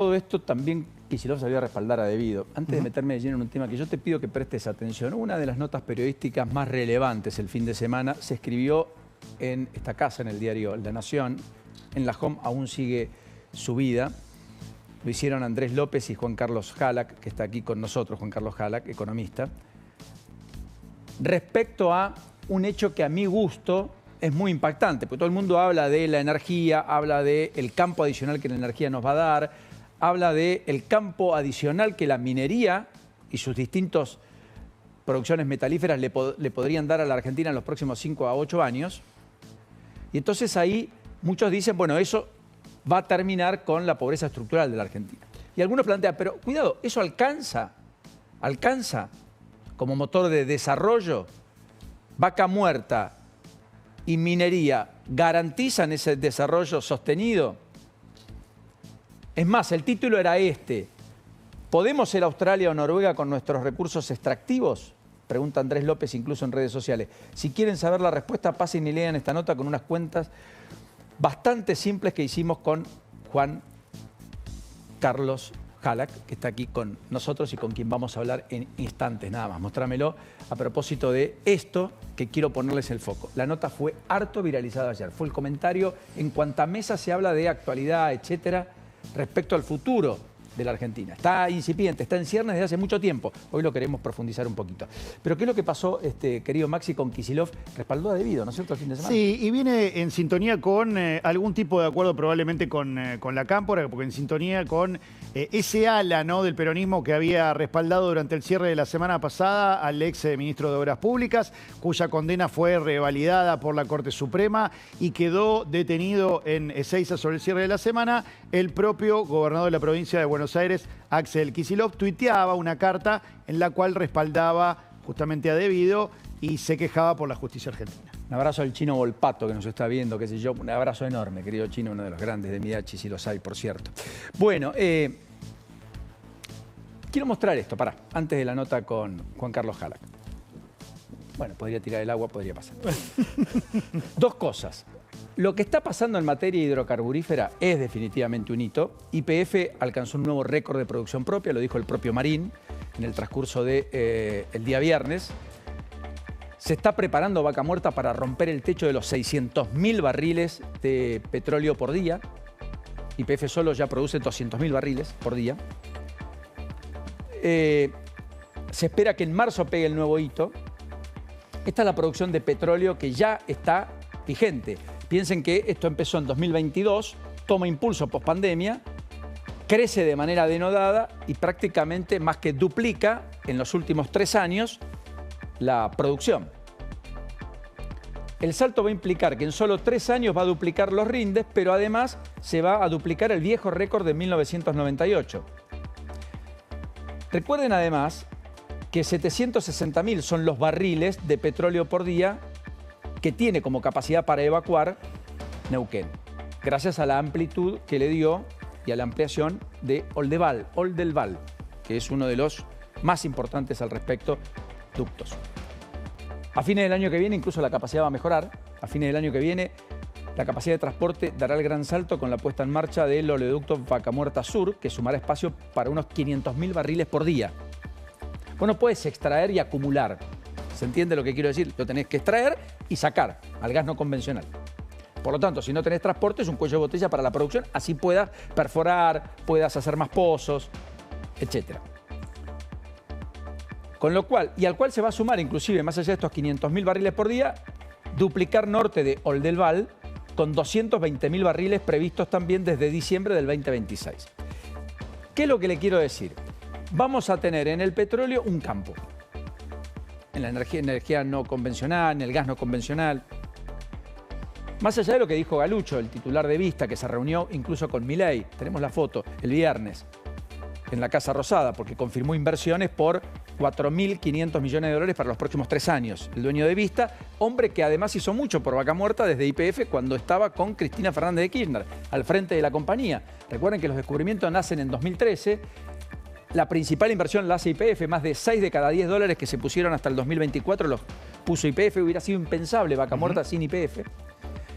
Todo esto también Kicillof salió a respaldar a Debido. Antes de meterme de lleno en un tema que yo te pido que prestes atención, una de las notas periodísticas más relevantes el fin de semana se escribió en esta casa, en el diario La Nación. En la home aún sigue subida. Lo hicieron Andrés López y Juan Carlos Jalac, que está aquí con nosotros, Juan Carlos Jalac, economista. Respecto a un hecho que a mi gusto es muy impactante, porque todo el mundo habla de la energía, habla del campo adicional que la energía nos va a dar, habla del campo adicional que la minería y sus distintas producciones metalíferas le podrían dar a la Argentina en los próximos 5 a 8 años. Y entonces ahí muchos dicen, bueno, eso va a terminar con la pobreza estructural de la Argentina. Y algunos plantean, pero cuidado, ¿eso alcanza como motor de desarrollo? Vaca Muerta y minería garantizan ese desarrollo sostenido. Es más, el título era este: ¿podemos ser Australia o Noruega con nuestros recursos extractivos? Pregunta Andrés López incluso en redes sociales. Si quieren saber la respuesta, pasen y lean esta nota con unas cuentas bastante simples que hicimos con Juan Carlos Jalac, que está aquí con nosotros y con quien vamos a hablar en instantes nada más. Mostrámelo a propósito de esto que quiero ponerles el foco. La nota fue harto viralizada ayer. Fue el comentario en cuanta mesa se habla de actualidad, etcétera, respecto al futuro de la Argentina. Está incipiente, está en ciernes desde hace mucho tiempo. Hoy lo queremos profundizar un poquito. Pero ¿qué es lo que pasó, querido Maxi, con Kicillof? Respaldó a Debido, ¿no es cierto?, el fin de semana. Sí, y viene en sintonía con algún tipo de acuerdo probablemente con la Cámpora, porque en sintonía con ese ala, ¿no?, del peronismo que había respaldado durante el cierre de la semana pasada al ex ministro de Obras Públicas, cuya condena fue revalidada por la Corte Suprema y quedó detenido en Ezeiza sobre el cierre de la semana. El propio gobernador de la provincia de Buenos Aires, Axel Kicillof, tuiteaba una carta en la cual respaldaba justamente a Debido y se quejaba por la justicia argentina. Un abrazo al Chino Volpato que nos está viendo, qué sé yo. Un abrazo enorme, querido Chino, uno de los grandes de Midachi, si los hay, por cierto. Bueno, quiero mostrar esto, antes de la nota con Juan Carlos Jalac. Bueno, podría tirar el agua, podría pasar. Dos cosas. Lo que está pasando en materia hidrocarburífera es definitivamente un hito. YPF alcanzó un nuevo récord de producción propia, lo dijo el propio Marín en el transcurso del día viernes. Se está preparando Vaca Muerta para romper el techo de los 600.000 barriles de petróleo por día. YPF solo ya produce 200.000 barriles por día. Se espera que en marzo pegue el nuevo hito. Esta es la producción de petróleo que ya está vigente. Piensen que esto empezó en 2022, toma impulso pospandemia, crece de manera denodada y prácticamente más que duplica en los últimos 3 años la producción. El salto va a implicar que en solo 3 años va a duplicar los rindes, pero además se va a duplicar el viejo récord de 1998. Recuerden además que 760.000 son los barriles de petróleo por día que tiene como capacidad para evacuar Neuquén, gracias a la amplitud que le dio y a la ampliación de Oldelval, que es uno de los más importantes al respecto ductos. A fines del año que viene incluso la capacidad va a mejorar. A fines del año que viene la capacidad de transporte dará el gran salto con la puesta en marcha del oleoducto Vaca Muerta Sur, que sumará espacio para unos 500.000 barriles por día. Vos no puedes extraer y acumular. ¿Se entiende lo que quiero decir? Lo tenés que extraer y sacar al gas no convencional. Por lo tanto, si no tenés transporte, es un cuello de botella para la producción, así puedas perforar, puedas hacer más pozos, etc. Con lo cual, y al cual se va a sumar inclusive, más allá de estos 500.000 barriles por día, duplicar norte de Oldelval con 220.000 barriles previstos también desde diciembre del 2026. ¿Qué es lo que le quiero decir? Vamos a tener en el petróleo un campo. En la energía no convencional, en el gas no convencional. Más allá de lo que dijo Galucho, el titular de Vista, que se reunió incluso con Milei, tenemos la foto, el viernes, en la Casa Rosada, porque confirmó inversiones por 4.500 millones de dólares para los próximos 3 años. El dueño de Vista, hombre que además hizo mucho por Vaca Muerta desde YPF cuando estaba con Cristina Fernández de Kirchner, al frente de la compañía. Recuerden que los descubrimientos nacen en 2013. La principal inversión la hace YPF, más de 6 de cada 10 dólares que se pusieron hasta el 2024 los puso YPF. Hubiera sido impensable Vaca Muerta sin YPF.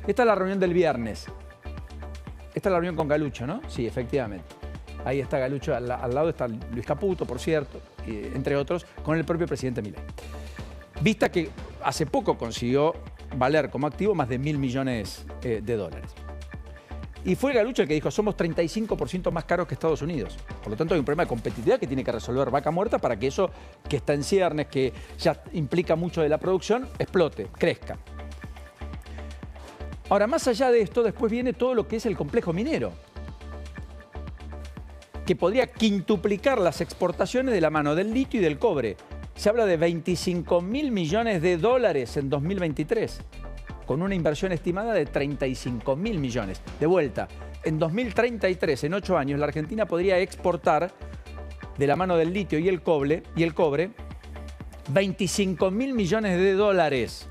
Esta es la reunión del viernes. Esta es la reunión con Galucho, ¿no? Sí, efectivamente. Ahí está Galucho, al lado está Luis Caputo, por cierto, entre otros, con el propio presidente Milei. Vista que hace poco consiguió valer como activo más de 1.000 millones de dólares. Y fue Galucho el que dijo, somos 35% más caros que Estados Unidos. Por lo tanto, hay un problema de competitividad que tiene que resolver Vaca Muerta para que eso que está en ciernes, que ya implica mucho de la producción, explote, crezca. Ahora, más allá de esto, después viene todo lo que es el complejo minero, que podría quintuplicar las exportaciones de la mano del litio y del cobre. Se habla de 25.000 millones de dólares en 2023, con una inversión estimada de 35.000 millones. De vuelta, en 2033, en 8 años, la Argentina podría exportar de la mano del litio y el cobre 25.000 millones de dólares.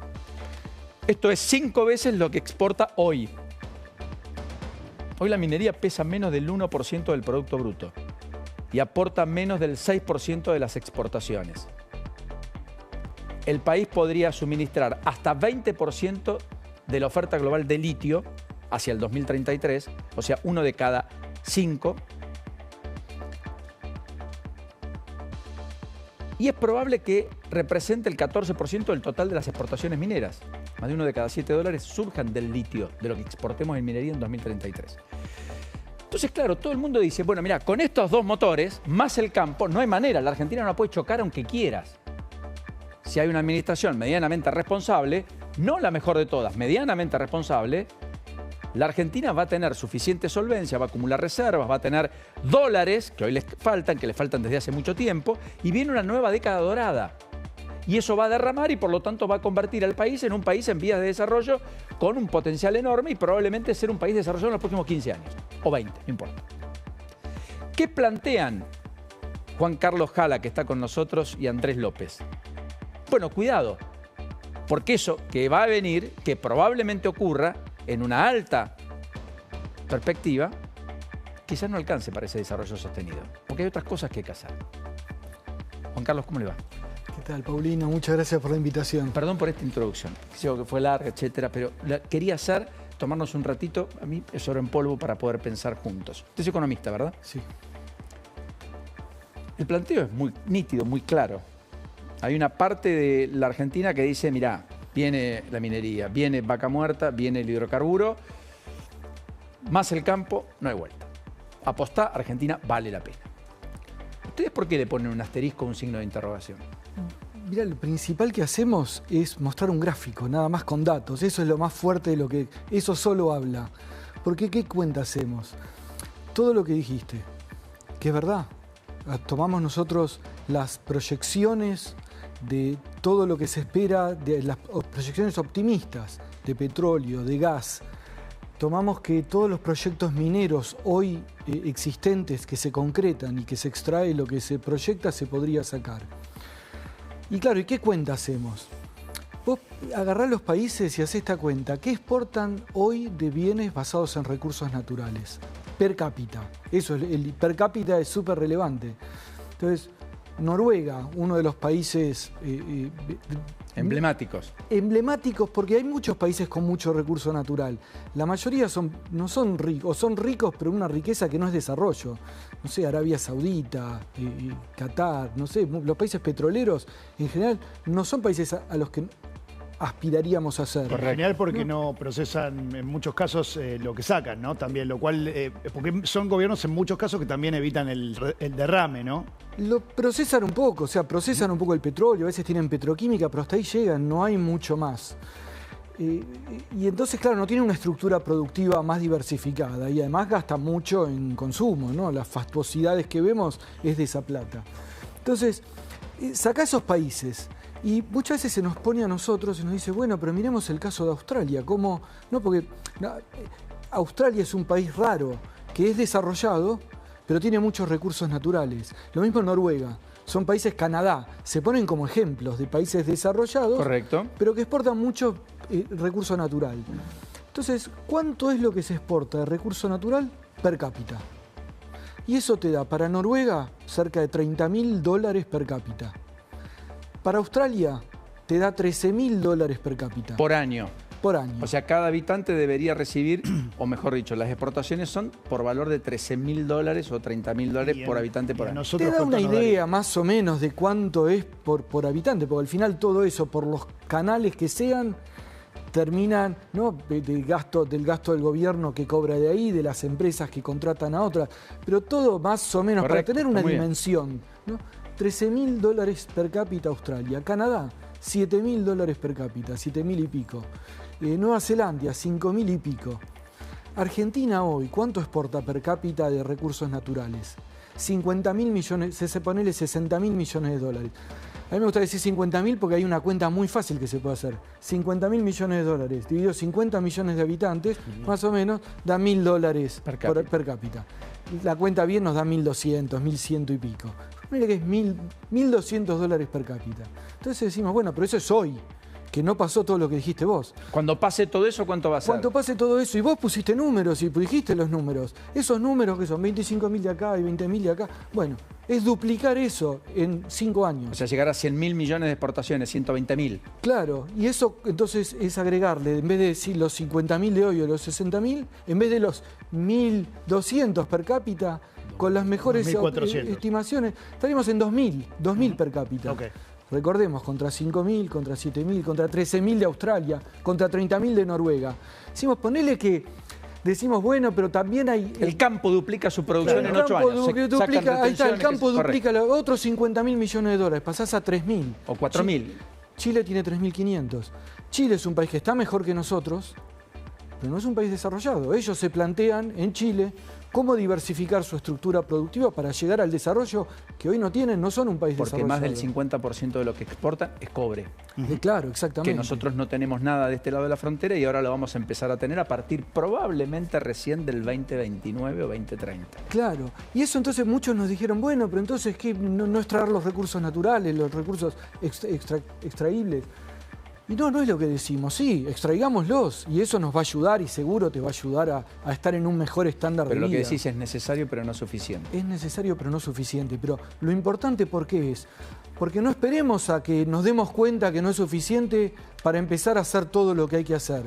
Esto es 5 veces lo que exporta hoy. Hoy la minería pesa menos del 1% del Producto Bruto y aporta menos del 6% de las exportaciones. El país podría suministrar hasta 20% de la oferta global de litio hacia el 2033, o sea, 1 de cada 5. Y es probable que represente el 14% del total de las exportaciones mineras. Más de 1 de cada 7 dólares surjan del litio, de lo que exportemos en minería en 2033. Entonces, claro, todo el mundo dice, bueno, mira, con estos 2 motores, más el campo, no hay manera, la Argentina no puede chocar aunque quieras. Si hay una administración medianamente responsable, no la mejor de todas, medianamente responsable, la Argentina va a tener suficiente solvencia, va a acumular reservas, va a tener dólares, que hoy les faltan, que les faltan desde hace mucho tiempo, y viene una nueva década dorada. Y eso va a derramar y por lo tanto va a convertir al país en un país en vías de desarrollo con un potencial enorme y probablemente ser un país desarrollado en los próximos 15 años, o 20, no importa. ¿Qué plantean Juan Carlos Jala, que está con nosotros, y Andrés López? Bueno, cuidado, porque eso que va a venir, que probablemente ocurra en una alta perspectiva, quizás no alcance para ese desarrollo sostenido, porque hay otras cosas que hay que hacer. Juan Carlos, ¿cómo le va? ¿Qué tal, Paulino? Muchas gracias por la invitación. Perdón por esta introducción, creo que fue larga, etcétera, pero quería tomarnos un ratito, a mí es oro en polvo para poder pensar juntos. Usted es economista, ¿verdad? Sí. El planteo es muy nítido, muy claro. Hay una parte de la Argentina que dice, mirá, viene la minería, viene Vaca Muerta, viene el hidrocarburo, más el campo, no hay vuelta. Apostá, Argentina vale la pena. ¿Ustedes por qué le ponen un asterisco o un signo de interrogación? Mira, lo principal que hacemos es mostrar un gráfico, nada más con datos. Eso es lo más fuerte de lo que... Eso solo habla. Porque ¿qué cuenta hacemos? Todo lo que dijiste, que es verdad. Tomamos nosotros las proyecciones de todo lo que se espera, de las proyecciones optimistas de petróleo, de gas. Tomamos que todos los proyectos mineros hoy existentes que se concretan y que se extrae lo que se proyecta se podría sacar. Y claro, ¿y qué cuenta hacemos? Vos agarrás los países y hacés esta cuenta. ¿Qué exportan hoy de bienes basados en recursos naturales? Per cápita. Eso, el per cápita es súper relevante. Entonces, Noruega, uno de los países emblemáticos. Emblemáticos porque hay muchos países con mucho recurso natural. La mayoría no son ricos, o son ricos pero una riqueza que no es desarrollo. No sé, Arabia Saudita, Qatar, no sé, los países petroleros en general no son países a los que aspiraríamos a hacer. En general porque no procesan en muchos casos lo que sacan, ¿no? También, lo cual, porque son gobiernos en muchos casos que también evitan el derrame, ¿no? Lo procesan un poco, o sea, procesan un poco el petróleo, a veces tienen petroquímica, pero hasta ahí llegan, no hay mucho más. Y entonces, claro, no tiene una estructura productiva más diversificada y además gasta mucho en consumo, ¿no? Las fastuosidades que vemos es de esa plata. Entonces, sacá esos países. Y muchas veces se nos pone a nosotros y nos dice, bueno, pero miremos el caso de Australia. ¿Cómo? No, porque Australia es un país raro, que es desarrollado, pero tiene muchos recursos naturales. Lo mismo en Noruega. Son países, Canadá, se ponen como ejemplos de países desarrollados, correcto, pero que exportan mucho recurso natural. Entonces, ¿cuánto es lo que se exporta de recurso natural per cápita? Y eso te da para Noruega cerca de $30.000 per cápita. Para Australia te da $13.000 per cápita. Por año. por año. O sea, cada habitante debería recibir, o mejor dicho, las exportaciones son por valor de $13.000 o $30.000 por habitante por año. Te da una idea más o menos de cuánto es por habitante, porque al final todo eso, por los canales que sean, terminan, ¿no?, del gasto del gobierno que cobra de ahí, de las empresas que contratan a otras, pero todo más o menos. Correcto, para tener una muy bien. dimensión, ¿no? $13.000 per cápita Australia, Canadá $7.000 per cápita, 7.000 y pico, Nueva Zelanda 5.000 y pico, Argentina hoy, ¿cuánto exporta per cápita de recursos naturales? 50.000 millones, se ponele $60.000 millones de dólares. A mí me gusta decir 50.000 porque hay una cuenta muy fácil que se puede hacer. 50.000 millones de dólares dividido 50 millones de habitantes, más o menos, da $1.000 per cápita. La cuenta bien nos da 1.200, 1.100 y pico. Mira que es $1.200 per cápita. Entonces decimos, bueno, pero eso es hoy, que no pasó todo lo que dijiste vos. Cuando pase todo eso, ¿cuánto va a ser? Cuando pase todo eso, y vos pusiste números y dijiste los números, esos números que son 25.000 de acá y 20.000 de acá, bueno, es duplicar eso en 5 años. O sea, llegar a 100.000 millones de exportaciones, 120.000. Claro, y eso entonces es agregarle, en vez de decir los 50.000 de hoy o los 60.000, en vez de los 1.200 per cápita, con las mejores 1.400. estimaciones, estaríamos en 2.000 per cápita. Ok. Recordemos, contra 5.000, contra 7.000, contra 13.000 de Australia, contra 30.000 de Noruega. Decimos, ponele que, decimos, bueno, pero también hay... El campo duplica su producción en 8 años. Ahí está, el campo duplica otros 50.000 millones de dólares, pasás a 3.000. O 4.000. Chile tiene 3.500. Chile es un país que está mejor que nosotros, pero no es un país desarrollado. Ellos se plantean en Chile cómo diversificar su estructura productiva para llegar al desarrollo que hoy no tienen, no son un país Porque desarrollado. más del 50% de lo que exportan es cobre. Claro, exactamente. Que nosotros no tenemos nada de este lado de la frontera y ahora lo vamos a empezar a tener a partir probablemente recién del 2029 o 2030. Claro, y eso entonces muchos nos dijeron, bueno, pero entonces ¿qué? No extraer los recursos naturales, los recursos extraíbles. Y no es lo que decimos, sí, extraigámoslos y eso nos va a ayudar y seguro te va a ayudar a estar en un mejor estándar de vida. Pero lo que decís es necesario pero no suficiente. Es necesario pero no suficiente, pero lo importante ¿por qué es? Porque no esperemos a que nos demos cuenta que no es suficiente para empezar a hacer todo lo que hay que hacer.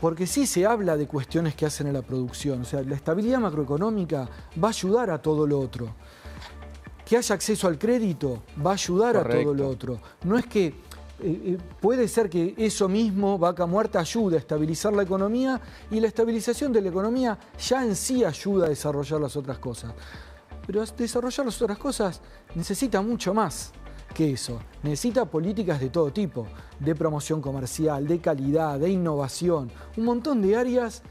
Porque sí se habla de cuestiones que hacen a la producción, o sea, la estabilidad macroeconómica va a ayudar a todo lo otro. Que haya acceso al crédito va a ayudar Correcto. a todo lo otro. No es que puede ser que eso mismo, vaca muerta, ayude a estabilizar la economía y la estabilización de la economía ya en sí ayuda a desarrollar las otras cosas. Pero desarrollar las otras cosas necesita mucho más que eso. Necesita políticas de todo tipo, de promoción comercial, de calidad, de innovación, un montón de áreas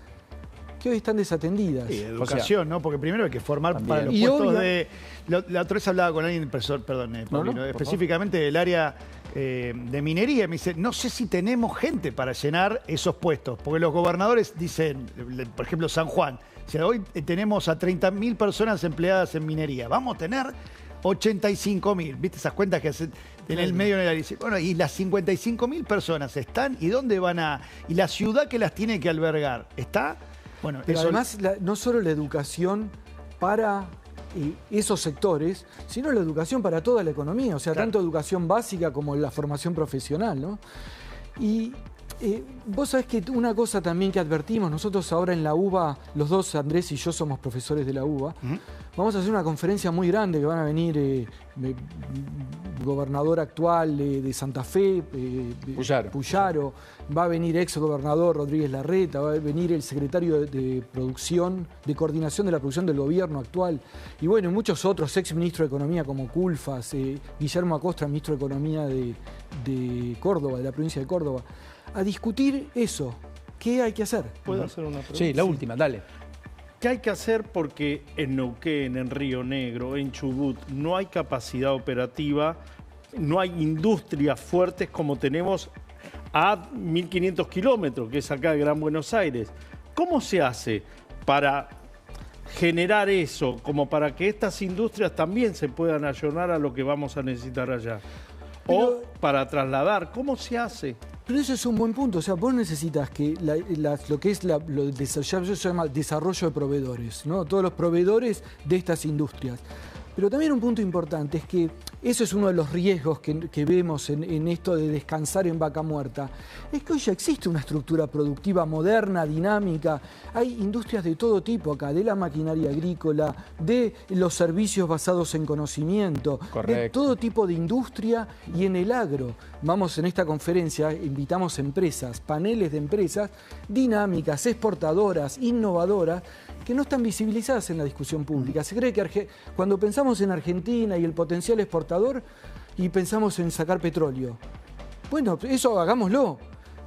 que hoy están desatendidas. Sí, educación, ¿no? Porque primero hay que formar También. para los Y puestos obvio- de... La otra vez hablaba con alguien, profesor, perdón, Paulino, por específicamente del área de minería. Me dice, no sé si tenemos gente para llenar esos puestos, porque los gobernadores dicen, por ejemplo, San Juan, si hoy tenemos a 30.000 personas empleadas en minería, vamos a tener 85.000. ¿Viste esas cuentas que hacen en el medio de la dice, bueno, y las 55.000 personas están, ¿y dónde van a...? Y la ciudad que las tiene que albergar, ¿está? Bueno, Pero eso... además, no solo la educación para esos sectores, sino la educación para toda la economía, o sea, Claro. tanto educación básica como la formación profesional, ¿no? Y vos sabés que una cosa también que advertimos, nosotros ahora en la UBA, los dos, Andrés y yo, somos profesores de la UBA, vamos a hacer una conferencia muy grande que van a venir gobernador actual de Santa Fe, Puyaro, va a venir ex gobernador Rodríguez Larreta, va a venir el secretario de producción, de coordinación de la producción del gobierno actual, y bueno, muchos otros, ex ministros de Economía como Culfas, Guillermo Acosta, ministro de Economía de Córdoba, de la provincia de Córdoba, a discutir eso. ¿Qué hay que hacer? ¿Puedo hacer una pregunta? Sí, la última, dale. ¿Qué hay que hacer? Porque en Neuquén, en Río Negro, en Chubut, no hay capacidad operativa, no hay industrias fuertes como tenemos a 1.500 kilómetros, que es acá de Gran Buenos Aires. ¿Cómo se hace para generar eso, como para que estas industrias también se puedan ayornar a lo que vamos a necesitar allá? O para trasladar, ¿cómo se hace? Pero eso es un buen punto. O sea, vos necesitas que lo que es lo se llama desarrollo de proveedores, ¿no? Todos los proveedores de estas industrias. Pero también un punto importante es que Eso es uno de los riesgos que vemos en esto de descansar en vaca muerta. Es que hoy ya existe una estructura productiva moderna, dinámica. Hay industrias de todo tipo acá, de la maquinaria agrícola, de los servicios basados en conocimiento, Correcto. de todo tipo de industria y en el agro. Vamos en esta conferencia, invitamos empresas, paneles de empresas dinámicas, exportadoras, innovadoras, que no están visibilizadas en la discusión pública. Se cree que cuando pensamos en Argentina y el potencial exportador y pensamos en sacar petróleo, bueno, eso hagámoslo,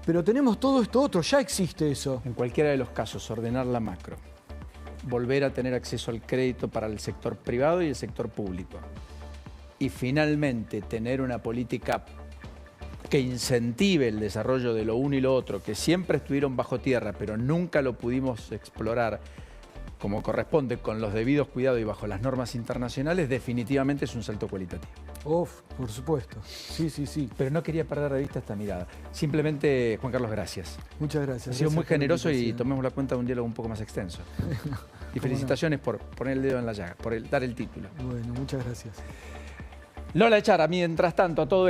pero tenemos todo esto otro, ya existe eso. En cualquiera de los casos, ordenar la macro, volver a tener acceso al crédito para el sector privado y el sector público, y finalmente tener una política que incentive el desarrollo de lo uno y lo otro, que siempre estuvieron bajo tierra, pero nunca lo pudimos explorar como corresponde, con los debidos cuidados y bajo las normas internacionales, definitivamente es un salto cualitativo. Por supuesto. Sí. Pero no quería perder de vista esta mirada. Simplemente, Juan Carlos, gracias. Muchas gracias. Ha sido muy Gracias por la generoso y invitación. tomemos la cuenta de un diálogo un poco más extenso. Y felicitaciones por poner el dedo en la llaga, por dar el título. Bueno, muchas gracias. Lola Echara, mientras tanto, a todo